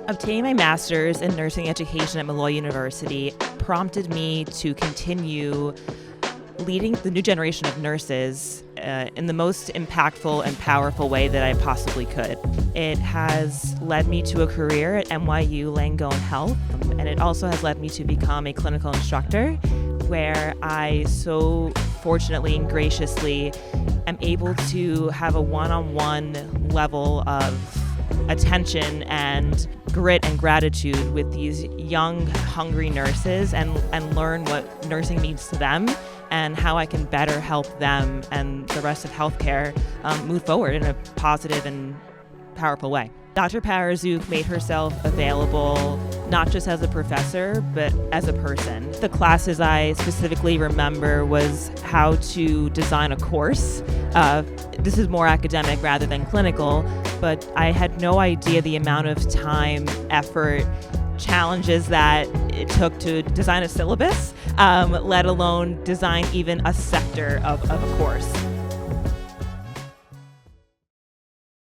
Obtaining my master's in nursing education at Molloy University prompted me to continue leading the new generation of nurses in the most impactful and powerful way that I possibly could. It has led me to a career at NYU Langone Health, and it also has led me to become a clinical instructor, where I so fortunately and graciously am able to have a one-on-one level of attention and grit and gratitude with these young, hungry nurses and learn what nursing means to them and how I can better help them and the rest of healthcare move forward in a positive and powerful way. Dr. Parazouk made herself available not just as a professor, but as a person. The classes I specifically remember was how to design a course. This is more academic rather than clinical, but I had no idea the amount of time, effort, challenges that it took to design a syllabus, let alone design even a sector of a course.